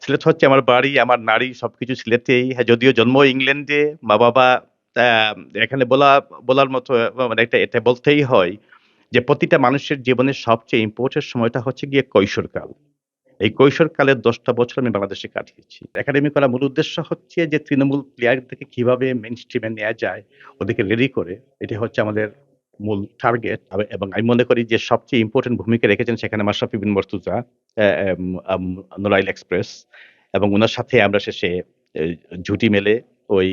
সিলেট হচ্ছে আমার বাড়ি, আমার নাড়ি সবকিছু সিলেটেই। হ্যাঁ, যদিও জন্ম ইংল্যান্ডে, মা-বাবা আ এখানে বলার মতো মানে এটা বলতেই হয় যে প্রতিটা মানুষের জীবনের সবচেয়ে ইম্পোর্টেন্ট সময়টা হচ্ছে গিয়ে কৈশোরকাল। এই কৈশোরকালের ১০ টা বছর আমি বাংলাদেশে কাটিয়েছি। একাডেমি করার মূল উদ্দেশ্য হচ্ছে যে তৃণমূল প্লেয়ারদেরকে কিভাবে মেইনস্ট্রিম এ নেয়া যায়, ওদেরকে রেডি করে। এটি হচ্ছে আমাদের মূল টার্গেট। এবং আমি মনে করি যে সবচেয়ে ইম্পোর্টেন্ট ভূমিকা রেখেছেন সেখানে মাশরাফি বিন মর্তুজা, অ্যা এম আম নোরাইল এক্সপ্রেস এবং উনার সাথে আমরা শেষে এ জুটি মেলে ওই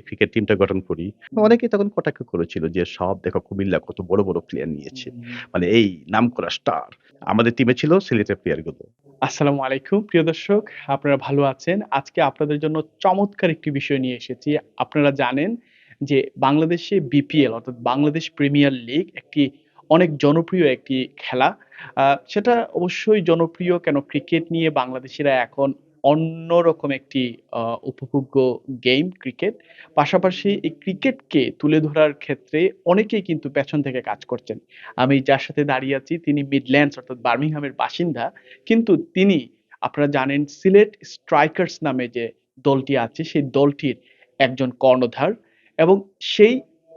ক্রিকেট টিমটা গঠন করি। অনেকেই তখন কটাক্ষ করেছিল যে, "সব দেখো কুমিল্লা কত বড়, বড় প্লেয়ার নিয়েছে।" মানে এই নামকরা স্টার। আমাদের টিমে ছিল সিলেটের প্লেয়ারগুলো। আসসালামু আলাইকুম প্রিয় দর্শক, আপনারা ভালো আছেন? আজকে আপনাদের জন্য চমৎকার একটি বিষয় নিয়ে এসেছি। আপনারা জানেন যে বাংলাদেশে বিপিএল অর্থাৎ বাংলাদেশ প্রিমিয়ার লীগ একটি অনেক জনপ্রিয় একটি খেলা। সেটা অবশ্যই জনপ্রিয় কেন ক্রিকেট নিয়ে বাংলাদেশিরা এখন অন্যরকম একটি আ উপভোগ্য গেম ক্রিকেট। পাশাপাশি এই ক্রিকেটকে তুলে ধরার ক্ষেত্রে অনেকেই কিন্তু পেছন থেকে কাজ করছেন। আমি যার সাথে দাঁড়িয়ে আছি তিনি মিডল্যান্ডস অর্থাৎ বার্মিংহামের বাসিন্দা। কিন্তু তিনি আপনারা জানেন সিলেট স্ট্রাইকার্স নামে যে দলটি আছে সেই দলটির একজন কর্ণধার এবং সেই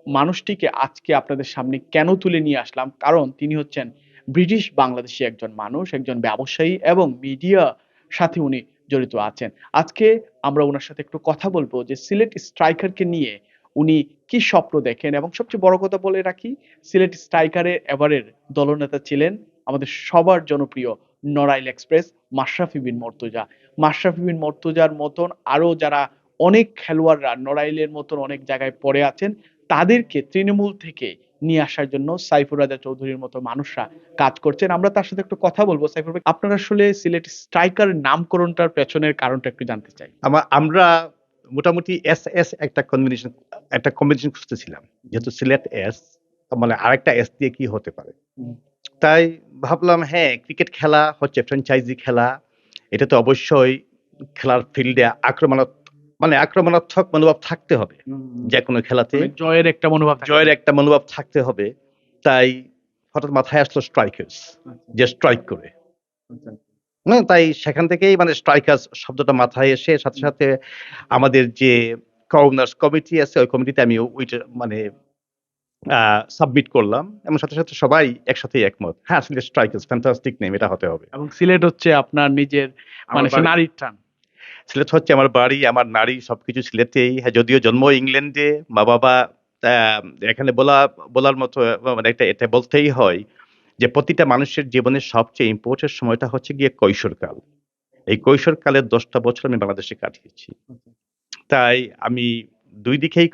মানুষটিকে আজকে আপনাদের সামনে কেন তুলে নিয়ে আসলাম কারণ তিনি হচ্ছেন ব্রিটিশ বাংলাদেশী একজন মানুষ, একজন ব্যবসায়ী এবং মিডিয়া সাথে উনি জড়িত আছেন। আজকে আমরা উনার সাথে একটু কথা বলবো যে সিলেট স্ট্রাইকারকে নিয়ে উনি কি স্বপ্ন দেখেন এবং সবচেয়ে বড় কথা বলে রাখি সিলেট স্ট্রাইকারের এবারের দলনেতা ছিলেন আমাদের সবার জনপ্রিয় নড়াইল এক্সপ্রেস মাশরাফি বিন মর্তুজা। মাশরাফি বিন মর্তুজার মতন আরো যারা অনেক খেলোয়াড়রা নড়াইলের মতন অনেক জায়গায় পড়ে আছেন, তাদেরকে তৃণমূল থেকে নিয়ে আসার জন্য সাইফুর রাজা চৌধুরীর মতো মানুষরা কাজ করছেন। আমরা তার সাথে একটু কথা বলবো। সাইফুর ভাই, আপনারা আসলে সিলেট স্ট্রাইকার নামকরণটার পেছনের কারণটা একটু জানতে চাই। আমরা মোটামুটি এস একটা কম্বিনেশন খুঁজতেছিলাম। যেহেতু সিলেট এস মানে আরেকটা এস দিয়ে কি হতে পারে? হুম, তাই ভাবলাম হ্যাঁ, ক্রিকেট খেলা হচ্ছে ফ্র্যাঞ্চাইজি খেলা। এটাতে অবশ্যই খেলার ফিল্ডে আক্রমণাত্মক মনোভাব থাকতে হবে। হুম। যেকোনো খেলাতে মানে জয়ের একটা মনোভাব থাকতে জয়ের হবে। একটা মনোভাব থাকতে হবে। তাই হঠাৎ মাথায় আসলো স্ট্রাইকার্স, আচ্ছা, যে স্ট্রাইক করে। আচ্ছা। তাই সেখান থেকেই মানে স্ট্রাইকার্স শব্দটা মাথায় এসে সাথে, হুম, সাথে আমাদের যে গভর্নর্স কমিটি আছে ওই কমিটিতে আমি ওইটা মানে আ সাবমিট করলাম এবং সাথে, সাথে সবাই একসাথেই একমত। হ্যাঁ, আসলে স্ট্রাইকার্স ফ্যান্টাস্টিক নেম, এটা হতে হবে। এবং সিলেট হচ্ছে আপনার নিজের আমার মানে সে বাড়ি নারীর টান। সিলেট হচ্ছে আমার বাড়ি, আমার নাড়ি সবকিছু সিলেটেই। হ্যাঁ, যদিও জন্ম ইংল্যান্ডে, মা-বাবা আ এখানে বলার মতো মানে এটা বলতেই হয় যে প্রতিটা মানুষের জীবনের সবচেয়ে ইম্পোর্টেন্ট সময়টা হচ্ছে গিয়ে কৈশোরকাল। এই কৈশোরকালের ১০ টা বছর আমি বাংলাদেশে কাটিয়েছি। তাই আমি ২ দিকেই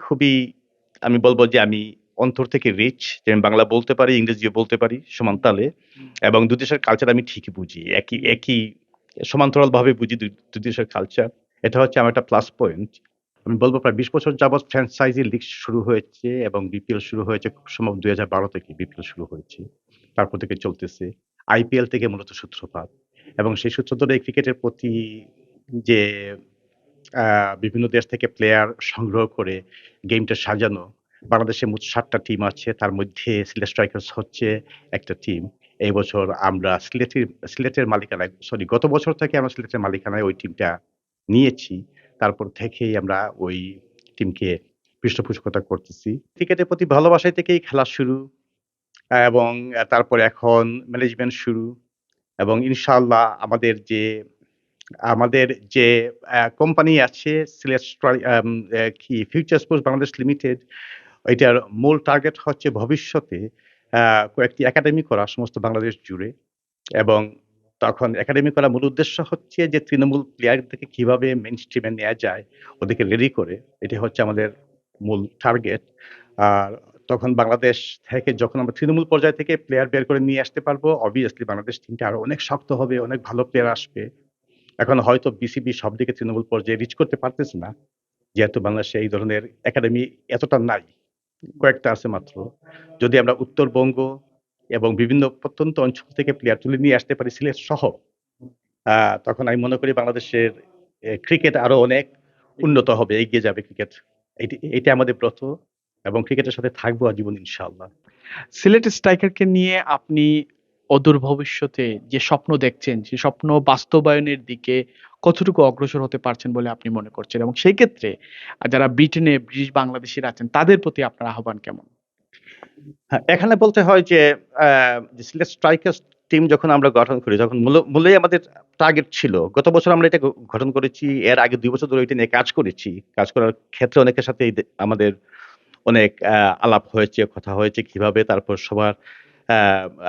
আমি বলব যে আমি অন্তর থেকে রিচ, যে আমি বাংলা বলতে পারি, ইংরেজিও বলতে পারি সমান তালে হুম, এবং ২ দেশের কালচার আমি ঠিকই বুঝি। একই সমান্তরালভাবে বুঝি ২ দেশের কালচার। এটা হচ্ছে আমার একটা প্লাস পয়েন্ট। আমি বলব প্রায় ২০ বছর যাবৎ ফ্র্যাঞ্চাইজি লিগ শুরু হয়েছে এবং বিপিএল শুরু হয়েছে খুব সম্ভব ২০১২ থেকে বিপিএল শুরু হয়েছে। তারপর থেকে চলতেছে। আইপিএল থেকে মূলত সূত্রপাত এবং সেই সূত্র ধরে ক্রিকেটের প্রতি যে আ বিভিন্ন দেশ থেকে প্লেয়ার সংগ্রহ করে গেমটা সাজানো। বাংলাদেশে মোট ৭ টা টিম আছে। তার মধ্যে সিলেট স্ট্রাইকার্স হচ্ছে একটা টিম। এই বছর আমরা সিলেটের মালিকানায় গত বছর থেকে আমরা সিলেটের মালিকানায় ওই টিমটা নিয়েছি। তারপর থেকেই আমরা ওই টিমকে পৃষ্ঠপোষকতা করতেছি। ক্রিকেটের প্রতি ভালোবাসা থেকেই খেলা শুরু এবং তারপরে এখন ম্যানেজমেন্ট শুরু এবং ইনশাআল্লাহ আমাদের যে কোম্পানি আছে সিলেট স্ট্রাই আম অ্যা কি ফিউচার স্পোর্টস বাংলাদেশ লিমিটেড, এটার মূল টার্গেট হচ্ছে ভবিষ্যতে আ কয়েকটি একাডেমি করা সমস্ত বাংলাদেশ জুড়ে এবং তখন একাডেমি করার মূল উদ্দেশ্য হচ্ছে যে তৃণমূল প্লেয়ারদেরকে কিভাবে মেইনস্ট্রিম এ নেয়া যায়, ওদেরকে রেডি করে। এটি হচ্ছে আমাদের মূল টার্গেট। আর তখন বাংলাদেশ থেকে যখন আমরা তৃণমূল পর্যায় থেকে প্লেয়ার বের করে নিয়ে আসতে পারবো, obviously বাংলাদেশ টিমটা আরো অনেক শক্ত হবে, অনেক ভালো প্লেয়ার আসবে। এখন হয়তো বিসিবি সব দিকে তৃণমূল পর্যায়ে রিচ করতে পারতেছে না। যেহেতু বাংলাদেশে এই ধরনের একাডেমি এতটা নাই। কয়েকটা আছে মাত্র। যদি আমরা উত্তরবঙ্গ এবং বিভিন্ন প্রত্যন্ত অঞ্চল থেকে প্লেয়ার তুলে নিয়ে আসতে পারি সিলেট সহ, আ তখন আমি মনে করি বাংলাদেশের ক্রিকেট আরো অনেক উন্নত হবে, এগিয়ে যাবে ক্রিকেট। এইটা আমাদের ব্রত এবং ক্রিকেটের সাথে থাকবো আজীবন ইনশাআল্লাহ। সিলেট স্ট্রাইকারকে নিয়ে আপনি অদূর ভবিষ্যতে যে স্বপ্ন দেখছেন, সে স্বপ্ন বাস্তবায়নের দিকে কতটুকু অগ্রসর হতে পারছেন বলে আপনি মনে করছেন? এবং সেই ক্ষেত্রে যারা ব্রিটেনে ব্রিটিশ বাংলাদেশীরা আছেন তাদের প্রতি আপনার আহ্বান কেমন? হ্যাঁ, এখানে বলতে হয় যে যে সিলেট স্ট্রাইকার্স টিম যখন আমরা গঠন করি তখন মূলেই আমাদের টার্গেট ছিল। গত বছর আমরা এটা গঠন করেছি। এর আগে ২ বছর ধরে এটা নিয়ে কাজ করেছি। কাজ করার ক্ষেত্রে অনেকের সাথে আমাদের অনেক আলাপ হয়েছে, কথা হয়েছে কিভাবে তারপর সবার আ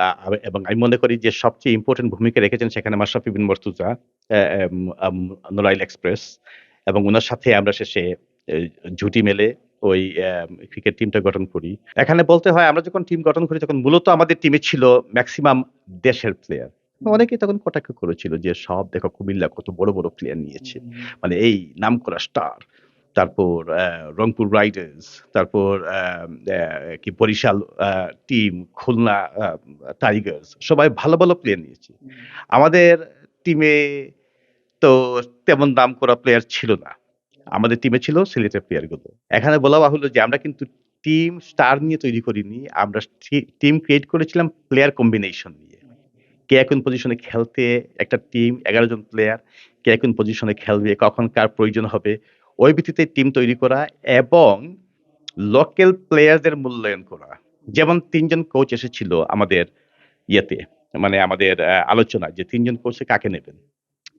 আ এবং আমি মনে করি যে সবচেয়ে ইম্পোর্টেন্ট ভূমিকা রেখেছেন সেখানে মাশরাফি বিন মর্তুজা, অ্যা এম আম নোরাইল এক্সপ্রেস এবং উনার সাথে আমরা শেষে এ জুটি মেলে ওই ক্রিকেট টিমটা গঠন করি। এখানে বলতে হয় আমরা যখন টিম গঠন করি তখন মূলত আমাদের টিমে ছিল মেক্সিমাম দেশের প্লেয়ার। অনেকেই তখন কটাক্ষ করেছিল যে, "সব দেখো কুমিল্লা কত বড়, বড় প্লেয়ার নিয়েছে। মানে এই নামকরা স্টার।" তারপর রংপুর রাইডার্স, তারপর কি বরিশাল টিম, খুলনা টাইগার্স সবাই ভালো, ভালো প্লেয়ার নিয়েছে। আমাদের টিমে তো তেমন নামকরা প্লেয়ার ছিল না। আমাদের টিমে ছিল সিলেটের প্লেয়ার গুলো। এখানে বলা বাহুল্য যে আমরা কিন্তু টিম স্টার নিয়ে তৈরি করিনি। আমরা টিম ক্রিয়েট করেছিলাম প্লেয়ার কম্বিনেশন নিয়ে। কে কোন পজিশনে খেলতে একটা টিম ১১ জন প্লেয়ার কে কোন পজিশনে খেলবে, কখন কার প্রয়োজন হবে ওই ভিত্তিতে টিম তৈরি করা এবং লোকাল প্লেয়ারদের মূল্যায়ন করা। যেমন ৩ জন কোচ এসেছিল আমাদের ইয়েতে মানে আমাদের আলোচনায় যে ৩ জন কোচে কাকে নেবেন।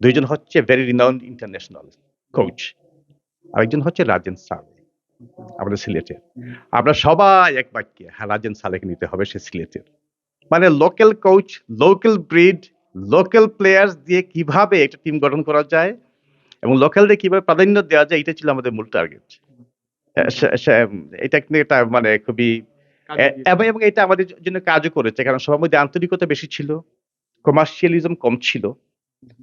২ জন হচ্ছে ভেরি রিনাউন্ড ইন্টারন্যাশনাল কোচ। আরেকজন হচ্ছে রাজেন সালে আমাদের সিলেটের। আমরা সবাই এক বাক্যে হ্যাঁ, রাজেন সালেকে নিতে হবে সে সিলেটের। মানে local coach, local breed, local players দিয়ে কিভাবে একটা টিম গঠন করা যায় এবং লোকালদের কিভাবে প্রাধান্য দেওয়া যায় এটা ছিল আমাদের মূল টার্গেট। এটা কিন্তু এটা মানে খুবই এবং এটা আমাদের জন্য কাজও করেছে। কারণ সবার মধ্যে আন্তরিকতা বেশি ছিল। কমার্শিয়ালিজম কম ছিল।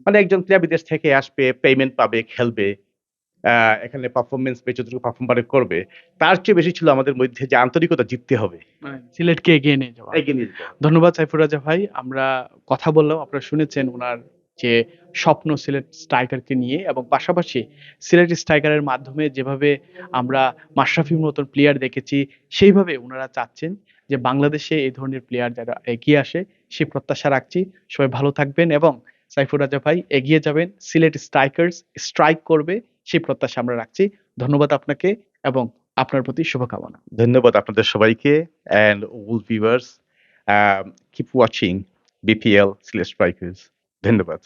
মানে একজন প্লেয়ার বিদেশ থেকে আসবে, পেমেন্ট পাবে, খেলবে। আ এখানে পারফরম্যান্স পেয়ে যতটুকু পারফর্ম করবে, তার চেয়ে বেশি ছিল আমাদের মধ্যে যে আন্তরিকতা জিততে হবে। সিলেটকে এগিয়ে নিয়ে যাওয়া। এগিয়ে নিয়ে যেতে হবে। ধন্যবাদ সাইফুর রাজা ভাই। আমরা কথা বললাম, আপনারা শুনেছেন উনার যে স্বপ্ন সিলেট স্ট্রাইকারকে নিয়ে এবং পাশাপাশি সিলেট স্ট্রাইকারের মাধ্যমে যেভাবে আমরা মাশরাফির মতন প্লেয়ার দেখেছি, সেইভাবে উনারা চাচ্ছেন যে বাংলাদেশে এই ধরনের প্লেয়ার যারা এগিয়ে আসে, সেই প্রত্যাশা রাখছি। সবাই ভালো থাকবেন এবং সাইফুর রাজা ভাই এগিয়ে যাবেন। সিলেট স্ট্রাইকার্স স্ট্রাইক করবে সেই প্রত্যাশা আমরা রাখছি। ধন্যবাদ আপনাকে এবং আপনার প্রতি শুভকামনা। ধন্যবাদ আপনাদের সবাইকে and all viewers. Keep watching BPL Sylhet Strikers. ধন্যবাদ।